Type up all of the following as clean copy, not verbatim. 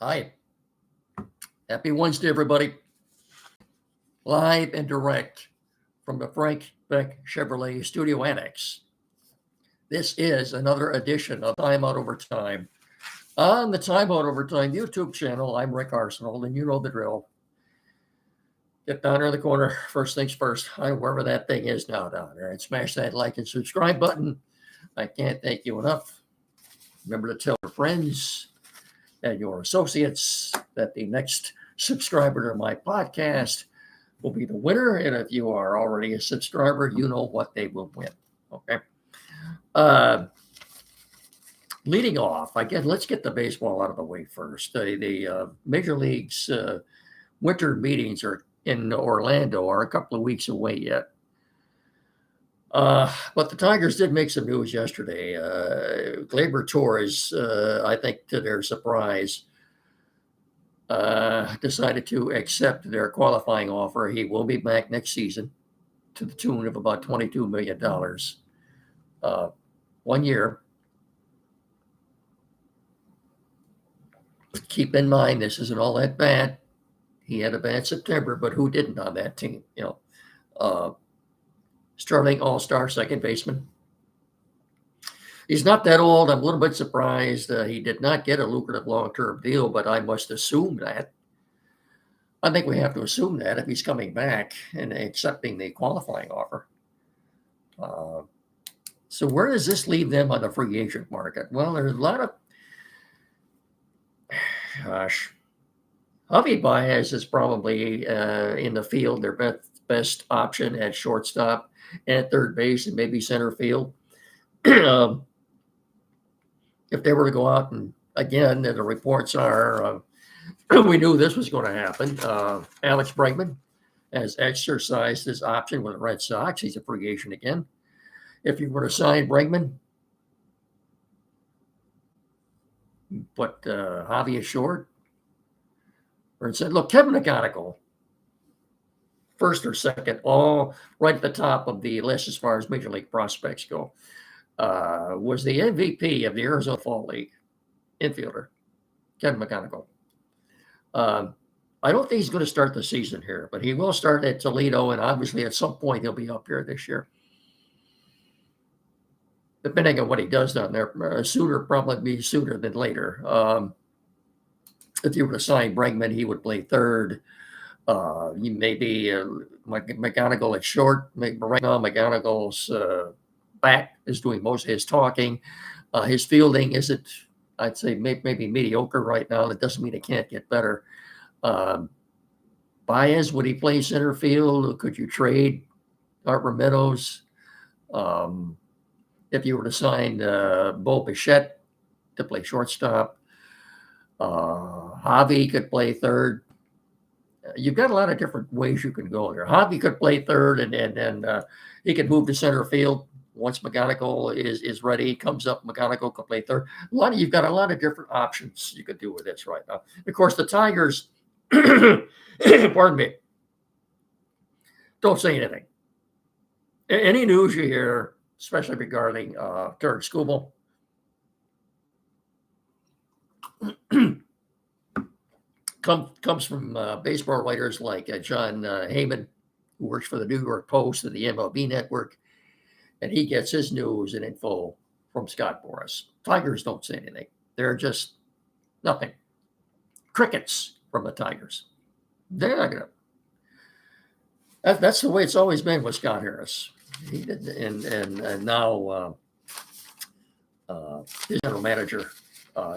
Hi, happy Wednesday, everybody. Live and direct from the Frank Beck Chevrolet Studio Annex. This is another edition of Time Out Over Time. On the Time Out Over Time YouTube channel, I'm Rick Arsenal, and you know the drill. Get down there in the corner, first things first, wherever that thing is now down there, and smash that like and subscribe button. I can't thank you enough. Remember to tell your friends and your associates that the next subscriber to my podcast will be the winner. And if you are already a subscriber, you know what they will win. Okay. Leading off, again, let's get the baseball out of the way first. The Major League's winter meetings are in Orlando are a couple of weeks away yet. But the Tigers did make some news yesterday. Gleyber Torres, I think to their surprise, decided to accept their qualifying offer. He will be back next season to the tune of about $22 million. 1 year. Keep in mind, this isn't all that bad. He had a bad September, but who didn't on that team? Starting all-star second baseman. He's not that old. I'm a little bit surprised he did not get a lucrative long-term deal, but I must assume that. I think we have to assume that if he's coming back and accepting the qualifying offer. So where does this leave them on the free agent market? Well, there's a lot of, Javi Baez is probably in the field, their best option at shortstop and at third base and maybe center field. If they were to go out and, again, the reports are, we knew this was going to happen. Alex Bregman has exercised his option with the Red Sox. He's a free agent again. If you were to sign Bregman, but Javi is short, or said, look, Kevin McGonigal, first or second, all right at the top of the list as far as Major League prospects go, was the MVP of the Arizona Fall League infielder, Kevin McGonigal. I don't think he's going to start the season here, but he will start at Toledo, and obviously at some point he'll be up here this year. Depending on what he does down there, probably sooner than later. If you were to sign Bregman, he would play third. Maybe McGonigal at short. Right now, McGonigal's back is doing most of his talking. His fielding isn't, I'd say, maybe mediocre right now. That doesn't mean it can't get better. Baez, would he play center field? Could you trade Art Meadows? If you were to sign Bo Bichette to play shortstop, Javi could play third. You've got a lot of different ways you can go there. Javi could play third, and he could move to center field once McGonigal is ready. Comes up, McGonigal could play third. You've got a lot of different options you could do with this right now. Of course, the Tigers, pardon me, don't say anything. Any news you hear, especially regarding Tarek Skubal, comes from baseball writers like John Heyman, who works for the New York Post and the MLB Network, and he gets his news and info from Scott Boras. Tigers don't say anything. They're just nothing. Crickets from the Tigers. They're not going to. That's the way it's always been with Scott Harris. He did, and now his general manager,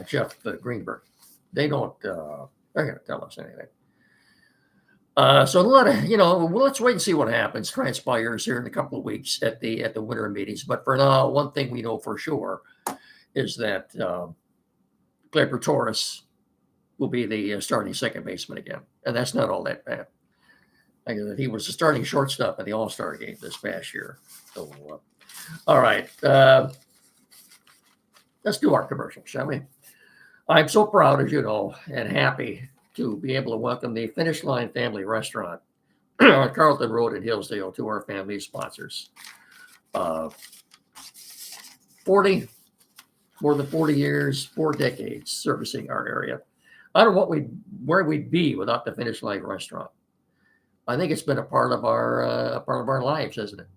Jeff Greenberg. They're going to tell us anything. So a lot of, let's wait and see what happens, transpires here in a couple of weeks at the winter meetings. But for now, one thing we know for sure is that Gleyber Torres will be the starting second baseman again, and that's not all that bad. He was the starting shortstop in the All-Star game this past year. So, all right, let's do our commercial, shall we? I'm so proud, as you know, and happy to be able to welcome the Finish Line Family Restaurant on Carlton Road in Hillsdale to our family sponsors. 40 more than 40 years, 4 decades servicing our area. I don't know where we'd be without the Finish Line restaurant. I think it's been a part of our lives, isn't it?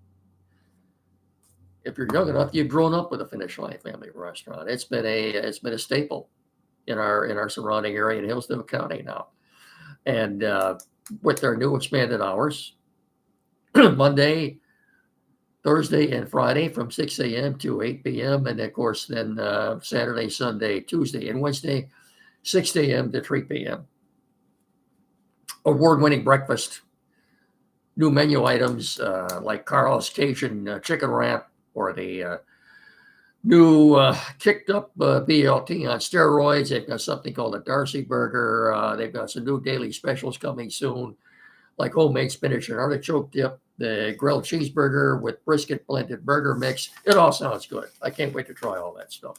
If you're young enough, you've grown up with a Finish Line family restaurant. It's been a staple in our surrounding area in Hillsdale County now, and with their new expanded hours, Monday, Thursday, and Friday from 6 a.m. to 8 p.m., and of course then Saturday, Sunday, Tuesday, and Wednesday, 6 a.m. to 3 p.m. Award-winning breakfast, new menu items like Carl's Cajun chicken wrap, or the new kicked up BLT on steroids. They've got something called a Darcy Burger. They've got some new daily specials coming soon, like homemade spinach and artichoke dip, the grilled cheeseburger with brisket blended burger mix. It all sounds good. I can't wait to try all that stuff.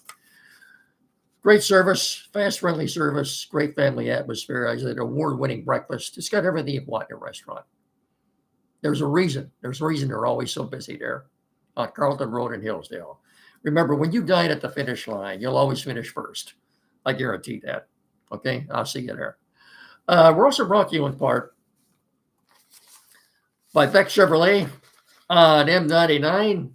Great service, fast, friendly service, great family atmosphere. I said award-winning breakfast. It's got everything you want in a restaurant. There's a reason. There's a reason they're always so busy there on Carlton Road in Hillsdale. Remember, when you dine at the Finish Line, you'll always finish first. I guarantee that. Okay, I'll see you there. We're also brought to you in part by Beck Chevrolet on M99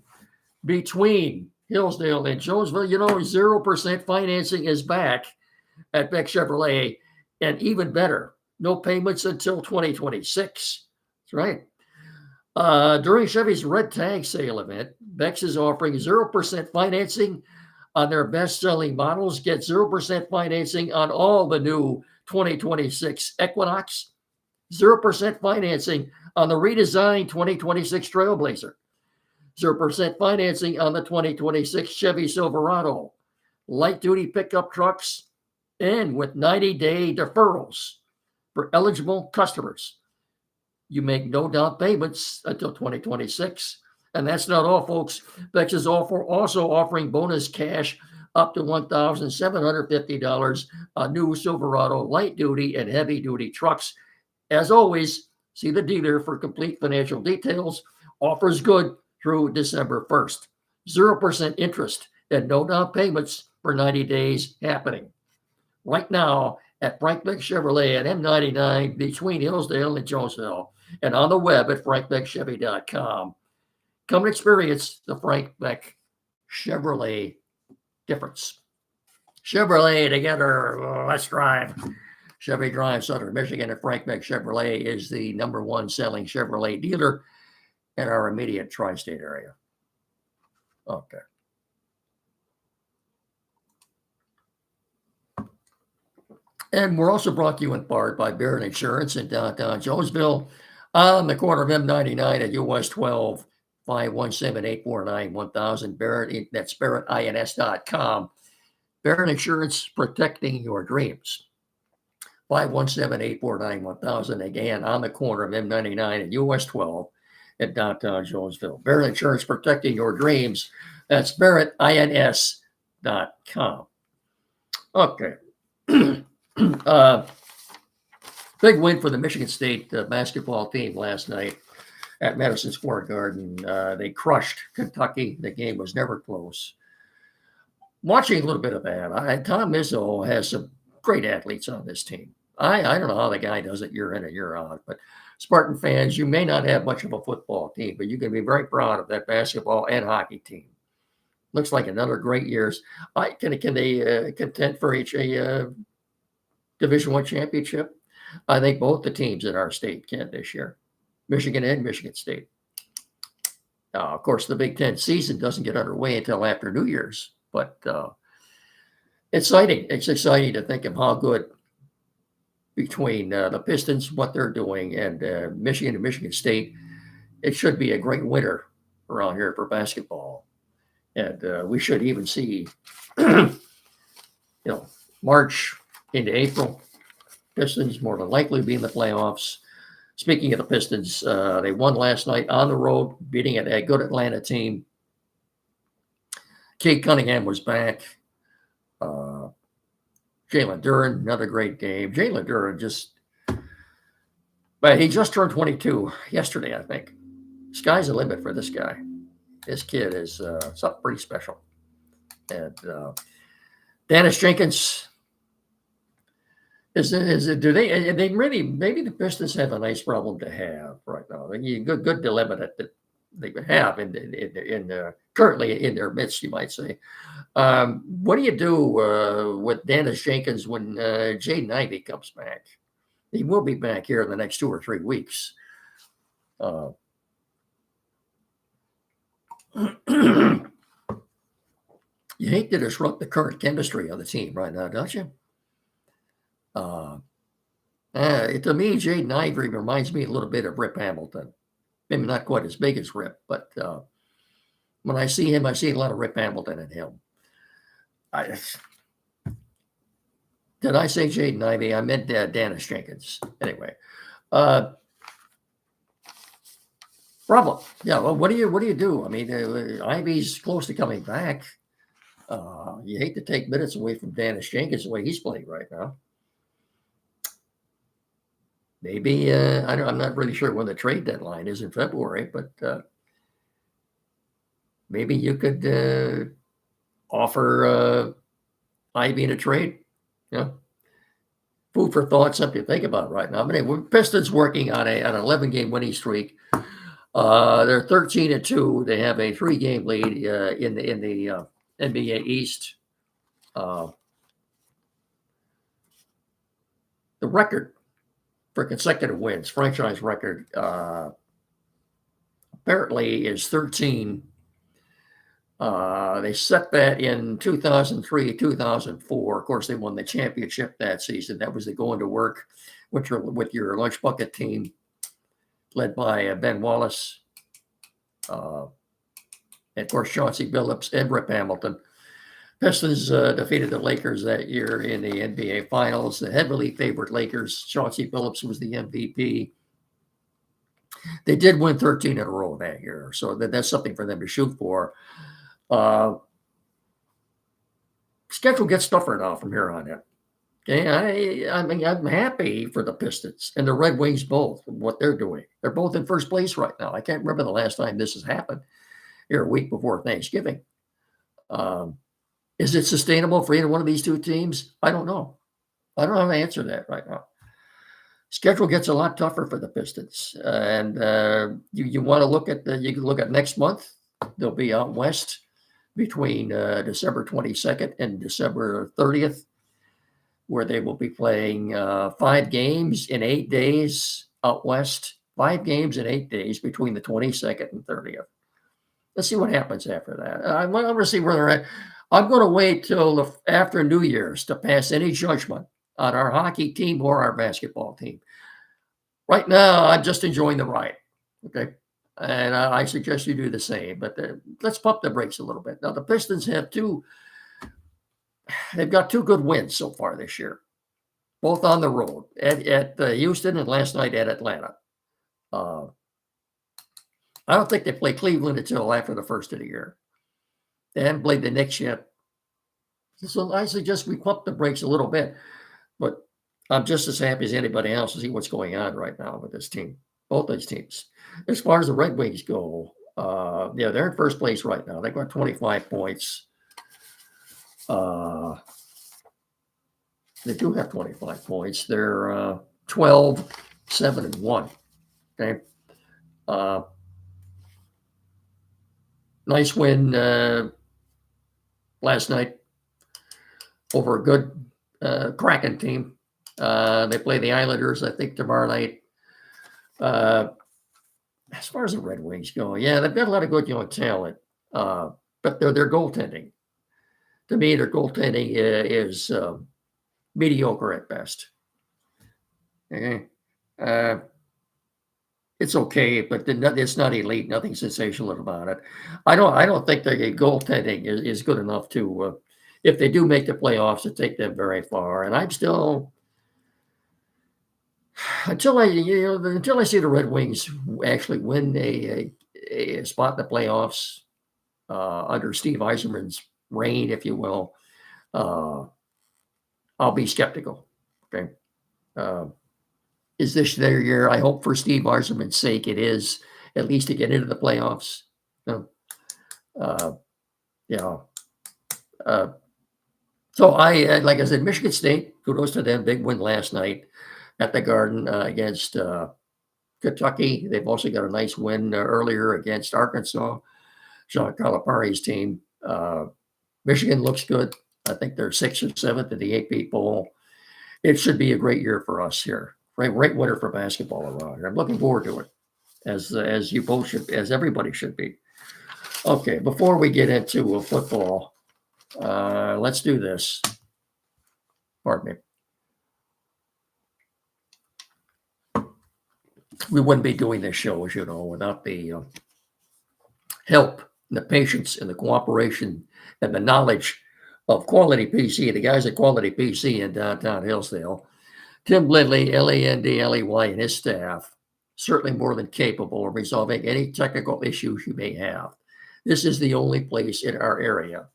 between Hillsdale and Jonesville. 0% financing is back at Beck Chevrolet, and even better, no payments until 2026. That's right. During Chevy's Red Tag Sale event, Beck's is offering 0% financing on their best-selling models. Get 0% financing on all the new 2026 Equinox, 0% financing on the redesigned 2026 Trailblazer, 0% financing on the 2026 Chevy Silverado, light-duty pickup trucks, and with 90-day deferrals for eligible customers. You make no down payments until 2026. And that's not all, folks. Bex is also offering bonus cash up to $1,750 on new Silverado light-duty and heavy-duty trucks. As always, see the dealer for complete financial details. Offers good through December 1st. 0% interest and no down payments for 90 days happening right now at Frank Beck Chevrolet at M99 between Hillsdale and Jonesville, and on the web at frankbeckchevy.com. Come and experience the Frank Beck Chevrolet difference. Chevrolet together, let's drive. Chevy Drive, Southern Michigan, and Frank Beck Chevrolet is the #1 selling Chevrolet dealer in our immediate tri-state area. Okay. And we're also brought to you in part by Barrett Insurance in downtown Jonesville on the corner of M99 at US 12, 517-849-1000. Barrett, that's BarrettINS.com. Barrett Insurance, protecting your dreams. 517-849-1000. Again, on the corner of M99 and US 12 at downtown Jonesville. Barrett Insurance, protecting your dreams. That's BarrettINS.com. Okay. Big win for the Michigan State basketball team last night at Madison Square Garden. They crushed Kentucky. The game was never close. Watching a little bit of that, Tom Izzo has some great athletes on this team. I don't know how the guy does it year in and year out, but Spartan fans, you may not have much of a football team, but you can be very proud of that basketball and hockey team. Looks like another great years. Can they contend for a Division I championship? I think both the teams in our state can this year, Michigan and Michigan State. Of course, the Big Ten season doesn't get underway until after New Year's, but exciting. It's exciting to think of how good between the Pistons, what they're doing, and Michigan and Michigan State. It should be a great winter around here for basketball. And we should even see, March into April, Pistons more than likely be in the playoffs. Speaking of the Pistons, they won last night on the road, beating a good Atlanta team. Kate Cunningham was back. Jalen Duren, another great game. Jalen Duren he just turned 22 yesterday, I think. Sky's the limit for this guy. This kid is something pretty special. And Dennis Jenkins Is it? Do they really? Maybe the Pistons have a nice problem to have right now. Good dilemma that they have currently in their midst, you might say. What do you do with Dennis Jenkins when Jaden Ivey comes back? He will be back here in the next 2 or 3 weeks. You hate to disrupt the current chemistry of the team right now, don't you? To me, Jaden Ivey reminds me a little bit of Rip Hamilton. Maybe not quite as big as Rip, but when I see him, I see a lot of Rip Hamilton in him. Did I say Jaden Ivey? I meant Dennis Jenkins. Anyway, problem. Yeah. Well, what do you do? I mean, Ivey's close to coming back. You hate to take minutes away from Dennis Jenkins the way he's playing right now. Maybe I'm not really sure when the trade deadline is in February, but maybe you could offer Ivey in a trade. Yeah, food for thought, something to think about right now. I mean, Pistons working on an 11-game winning streak. They're 13-2. They have a 3-game lead in the NBA East. The record for consecutive wins, franchise record, apparently is 13. They set that in 2003, 2004. Of course, they won the championship that season. That was the going to work with your lunch bucket team, led by Ben Wallace, and of course Chauncey Billups and Rip Hamilton. Pistons defeated the Lakers that year in the NBA Finals. The heavily favored Lakers. Chauncey Billups was the MVP. They did win 13 in a row that year, so that's something for them to shoot for. Schedule gets tougher now from here on in. Okay, I mean, I'm happy for the Pistons and the Red Wings both, what they're doing. They're both in first place right now. I can't remember the last time this has happened here a week before Thanksgiving. Is it sustainable for either one of these two teams? I don't know. I don't have an answer to that right now. Schedule gets a lot tougher for the Pistons, and you want to look at you can look at next month. They'll be out west between December 22nd and December 30th, where they will be playing 5 games in 8 days out west. 5 games in 8 days between the 22nd and 30th. Let's see what happens after that. I'm going to see where they're at. I'm going to wait till after New Year's to pass any judgment on our hockey team or our basketball team. Right now, I'm just enjoying the ride. Okay. And I suggest you do the same, but let's pump the brakes a little bit. Now, the Pistons have they've got 2 good wins so far this year, both on the road at Houston and last night at Atlanta. I don't think they play Cleveland until after the first of the year. They haven't played the Knicks yet. So I suggest we pump the brakes a little bit, but I'm just as happy as anybody else to see what's going on right now with this team, both these teams. As far as the Red Wings go, they're in first place right now. They've got 25 points. They do have 25 points. They're 12, 7, and 1. Okay. Nice win last night over a good Kraken team. They play the Islanders, I think, tomorrow night. As far as the Red Wings go, yeah, they've got a lot of good young talent, but their goaltending. To me, their goaltending is mediocre at best. Okay. It's okay, but it's not elite. Nothing sensational about it. I don't think their goaltending is good enough to, if they do make the playoffs, to take them very far. And I'm still, until I see the Red Wings actually win a spot in the playoffs under Steve Yzerman's reign, if you will, I'll be skeptical. Okay. Is this their year? I hope for Steve Yzerman's sake it is, at least to get into the playoffs. So like I said, Michigan State, kudos to them. Big win last night at the Garden against Kentucky. They've also got a nice win earlier against Arkansas, Sean Calipari's team. Michigan looks good. I think they're 6th or 7th in the AP poll. It should be a great year for us here. Right winter for basketball around here. I'm looking forward to it, as you both should, as everybody should be. Okay, before we get into football, let's do this. Pardon me. We wouldn't be doing this show, as you know, without the help, and the patience, and the cooperation, and the knowledge of Quality PC, the guys at Quality PC in downtown Hillsdale. Tim Lindley, Landley, and his staff, certainly more than capable of resolving any technical issues you may have. This is the only place in our area.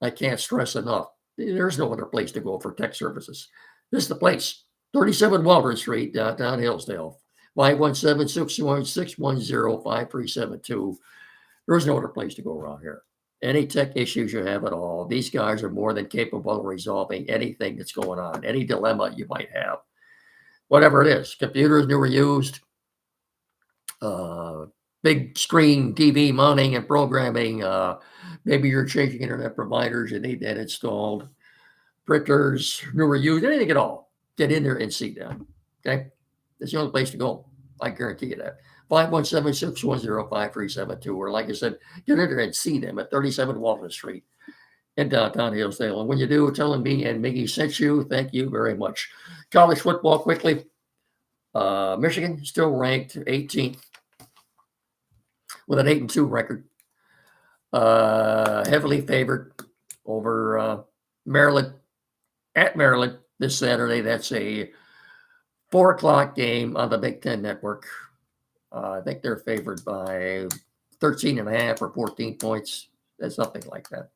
I can't stress enough. There's no other place to go for tech services. This is the place. 37 Waldron Street, downtown Hillsdale. 517-610-5372. There's no other place to go around here. Any tech issues you have at all, these guys are more than capable of resolving anything that's going on, any dilemma you might have, whatever it is. Computers new or used, big screen TV mounting and programming. Maybe you're changing internet providers, you need that installed. Printers, new or used, anything at all. Get in there and see them. Okay, that's the only place to go. I guarantee you that. 517-610-5372. Or like I said, get in there and see them at 37 Walton Street in downtown Hillsdale. And when you do, tell them me and Miggy sent you. Thank you very much. College football quickly. Michigan still ranked 18th with an 8-2 record. Heavily favored over Maryland at Maryland this Saturday. That's a 4:00 game on the Big Ten Network. I think they're favored by 13.5 or 14 points. That's something like that.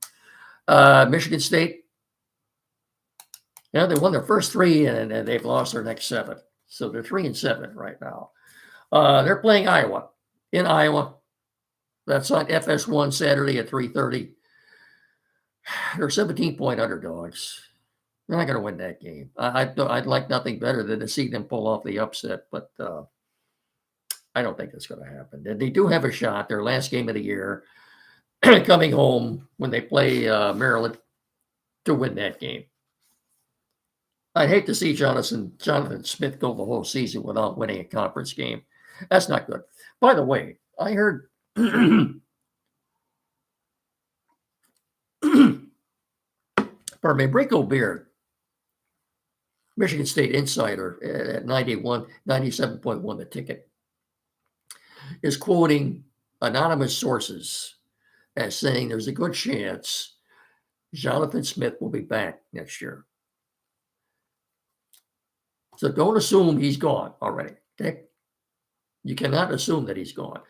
Michigan State, they won their first 3 and they've lost their next 7. So they're 3-7 right now. They're playing Iowa in Iowa. That's on FS1 Saturday at 3:30. They're 17-point underdogs. They're not going to win that game. I'd like nothing better than to see them pull off the upset, but I don't think that's going to happen. They do have a shot. Their last game of the year, coming home when they play Maryland, to win that game. I'd hate to see Jonathan Smith go the whole season without winning a conference game. That's not good. By the way, I heard pardon me, Brinko Beard, Michigan State insider at 97.1 the ticket, is quoting anonymous sources as saying there's a good chance Jonathan Smith will be back next year. So don't assume he's gone already. Okay, you cannot assume that he's gone.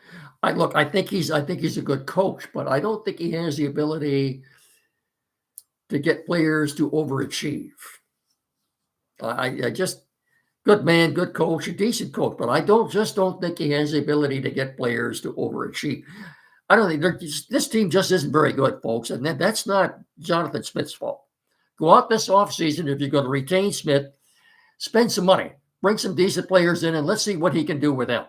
I think he's a good coach, but I don't think he has the ability to get players to overachieve. I just good man, good coach, a decent coach, but I don't think he has the ability to get players to overachieve. I don't think this team just isn't very good, folks, and that's not Jonathan Smith's fault. Go out this offseason if you're going to retain Smith, spend some money, bring some decent players in, and let's see what he can do with them.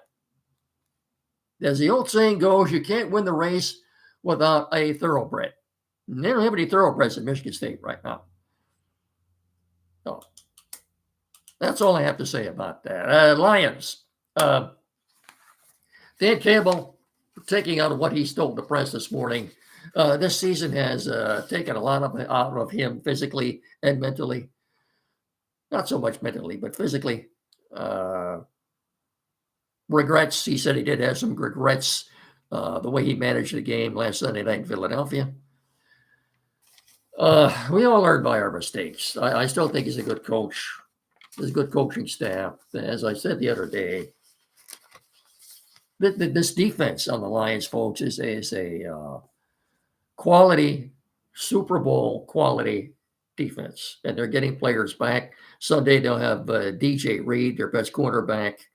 As the old saying goes, you can't win the race without a thoroughbred. And they don't have any thoroughbreds at Michigan State right now. So that's all I have to say about that. Lions. Dan Campbell, taking out of what he told the press this morning, this season has taken a lot out of him physically and mentally. Not so much mentally, but physically. Regrets. He said he did have some regrets the way he managed the game last Sunday night in Philadelphia. We all learn by our mistakes. I still think he's a good coach. There's a good coaching staff. As I said the other day, this defense on the Lions, folks, is a quality, Super Bowl quality defense. And they're getting players back. Sunday they'll have DJ Reed, their best cornerback,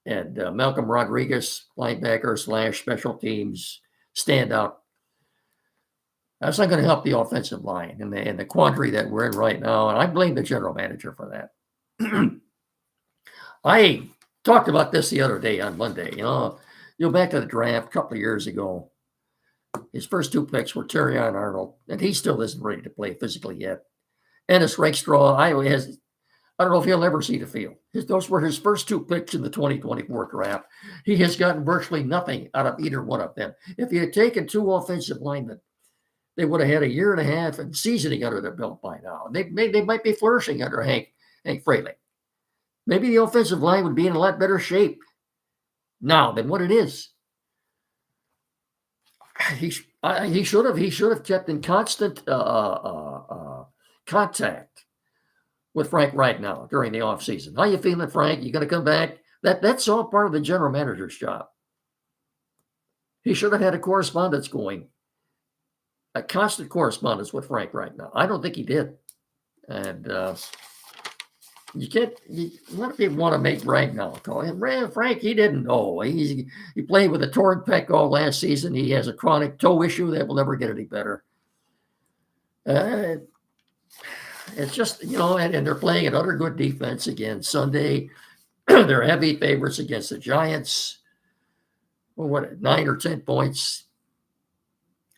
and Malcolm Rodriguez, linebacker / special teams standout. That's not going to help the offensive line in the quandary that we're in right now. And I blame the general manager for that. I talked about this the other day on Monday. Back to the draft a couple of years ago. His first two picks were Terrion Arnold, and he still isn't ready to play physically yet. Ennis Rakestraw, Iowa has, I don't know if he'll ever see the field. Those were his first two picks in the 2024 draft. He has gotten virtually nothing out of either one of them. If he had taken two offensive linemen, they would have had a year and a half of seasoning under their belt by now. They might be flourishing under Hank Fraley. Maybe the offensive line would be in a lot better shape now than what it is. He should have kept in constant contact with Frank right now during the offseason. How you feeling, Frank? You going to come back? That's all part of the general manager's job. He should have had a correspondence going, a constant correspondence with Frank right now. I don't think he did. And a lot of people want to make Frank now. Frank, he didn't know. He played with a torn pec all last season. He has a chronic toe issue that will never get any better. It's just, and they're playing an utter good defense again Sunday. They're heavy favorites against the Giants. Well, 9 or 10 points.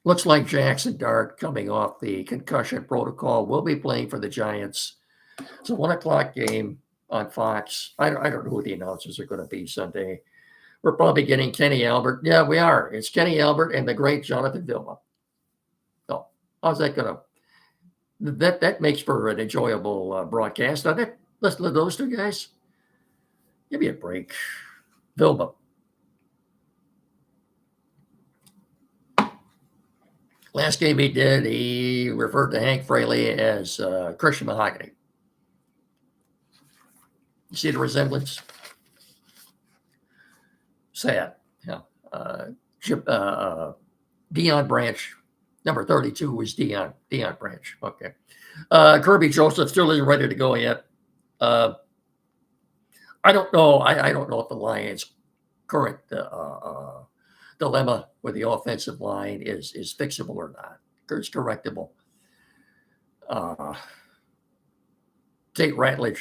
Looks like Jackson Dart, coming off the concussion protocol, will be playing for the Giants. It's a 1:00 game on Fox. I don't know who the announcers are going to be Sunday. We're probably getting Kenny Albert. Yeah, we are. It's Kenny Albert and the great Jonathan Vilma. So how's that going to? That makes for an enjoyable broadcast, doesn't it? Listen to those two guys. Give me a break. Vilma. Last game he did, he referred to Hank Fraley as Christian Mahogany. You see the resemblance? Sad. Yeah. Deion Branch, number 32 was Deion Branch. Okay. Kirby Joseph still isn't ready to go yet. I don't know. I don't know if the Lions' current dilemma with the offensive line is fixable or not. It's correctable. Tate Ratledge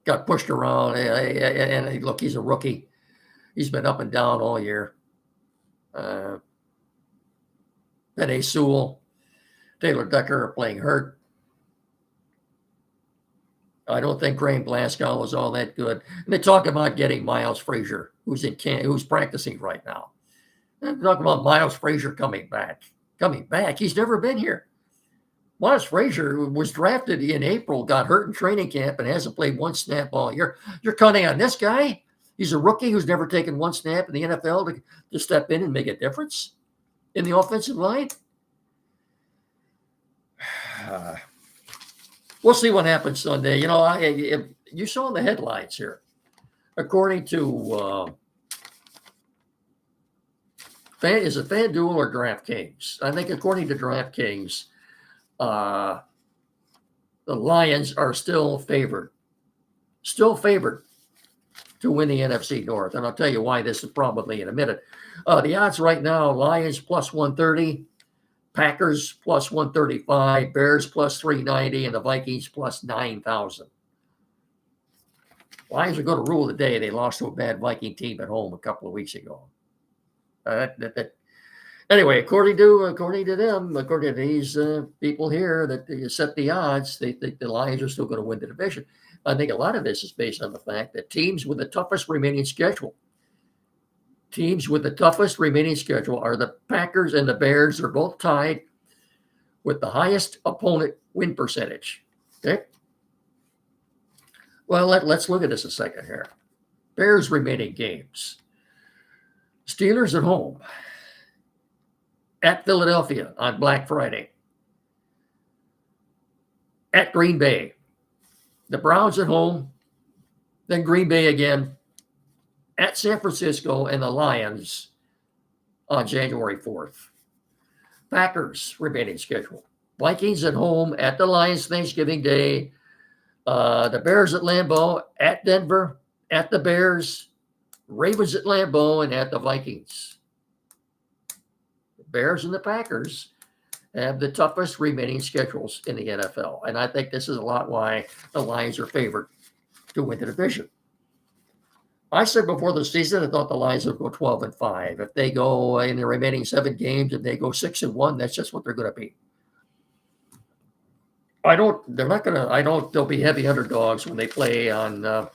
got pushed around, and look, he's a rookie. He's been up and down all year. Penei Sewell, Taylor Decker are playing hurt. I don't think Graham Glasgow was all that good. And they talk about getting Miles Frazier, who's practicing right now. They talk about Miles Frazier coming back. He's never been here. Miles Frazier was drafted in April, got hurt in training camp, and hasn't played one snap all year. You're counting on this guy? He's a rookie who's never taken one snap in the NFL to step in and make a difference in the offensive line. We'll see what happens Sunday. You saw the headlines here. According to is it FanDuel or DraftKings? I think according to DraftKings, the Lions are still favored to win the NFC North. And I'll tell you why this is probably in a minute. The odds right now, Lions plus 130, Packers plus 135, Bears plus 390, and the Vikings plus 9,000. Lions are going to rule the day. They lost to a bad Viking team at home a couple of weeks ago. Anyway, according to them, according to these people here that set the odds, they think the Lions are still going to win the division. I think a lot of this is based on the fact that teams with the toughest remaining schedule are the Packers and the Bears. Are both tied with the highest opponent win percentage. Okay. Well, let's look at this a second here. Bears remaining games. Steelers at home. At Philadelphia on Black Friday. At Green Bay. The Browns at home. Then Green Bay again. At San Francisco, and the Lions on January 4th. Packers remaining schedule. Vikings at home, at the Lions Thanksgiving Day. The Bears at Lambeau, at Denver, at the Bears, Ravens at Lambeau, and at the Vikings. Bears and the Packers have the toughest remaining schedules in the NFL. And I think this is a lot why the Lions are favored to win the division. I said before the season, I thought the Lions would go 12-5. If they go in the remaining 7 games, if they go 6-1, that's just what they're going to be. They'll be heavy underdogs when they play on,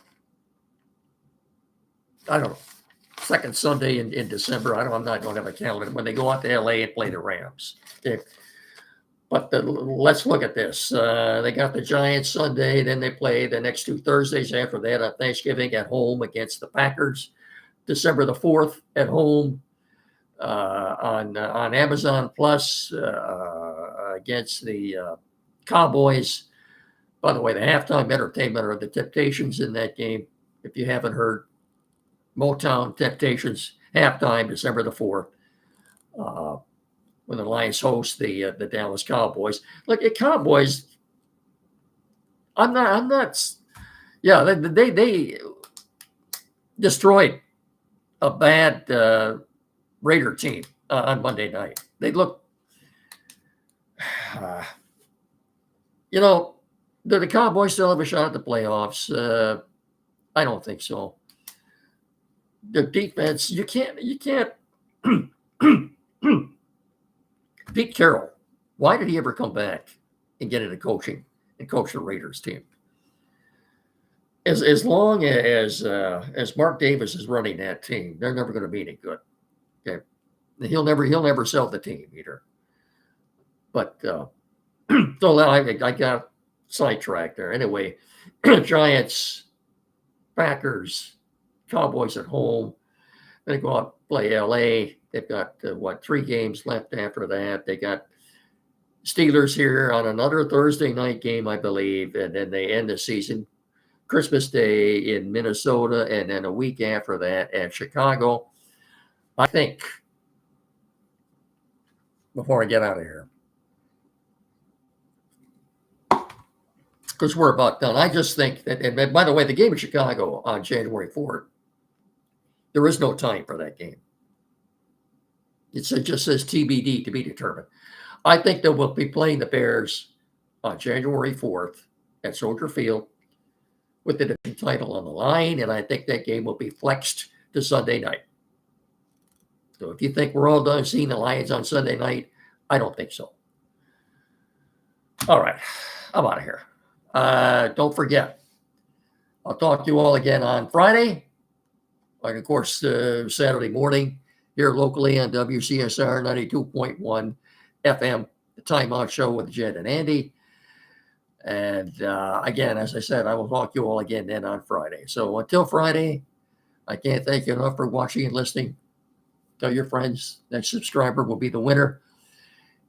second Sunday in December. I'm not going to have a calendar. When they go out to LA and play the Rams. But let's look at this. They got the Giants Sunday, then they play the next 2 Thursdays after that on Thanksgiving at home against the Packers. December the 4th at home on Amazon Plus against the Cowboys. By the way, the halftime entertainment are the Temptations in that game. If you haven't heard, Motown Temptations halftime, December the 4th. When the Lions host the Dallas Cowboys. Look, at Cowboys, I'm not. Yeah, they destroyed a bad Raider team on Monday night. They look, do the Cowboys still have a shot at the playoffs? I don't think so. The defense, you can't. Pete Carroll, why did he ever come back and get into coaching and coach the Raiders team? As long as Mark Davis is running that team, they're never going to be any good. Okay, he'll never sell the team either. But so I got sidetracked there. Anyway, Giants, Packers, Cowboys at home. They go out and play LA. They've got 3 games left after that. They got Steelers here on another Thursday night game, I believe, and then they end the season Christmas Day in Minnesota, and then a week after that at Chicago. I think, before I get out of here, because we're about done, I just think that, and by the way, the game in Chicago on January 4th, there is no time for that game. It just says TBD, to be determined. I think they will be playing the Bears on January 4th at Soldier Field with the division title on the line, and I think that game will be flexed to Sunday night. So if you think we're all done seeing the Lions on Sunday night, I don't think so. All right, I'm out of here. Don't forget, I'll talk to you all again on Friday, and of course, Saturday morning here locally on WCSR 92.1 FM, the Timeout Show with Jed and Andy. And again, as I said, I will talk to you all again then on Friday. So until Friday, I can't thank you enough for watching and listening. Tell your friends that subscriber will be the winner.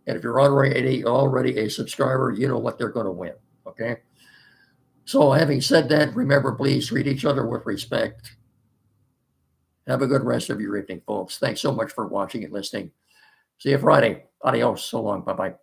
And if you're already a subscriber, you know what they're going to win. Okay? So having said that, remember, please treat each other with respect. Have a good rest of your evening, folks. Thanks so much for watching and listening. See you Friday. Adios. So long. Bye-bye.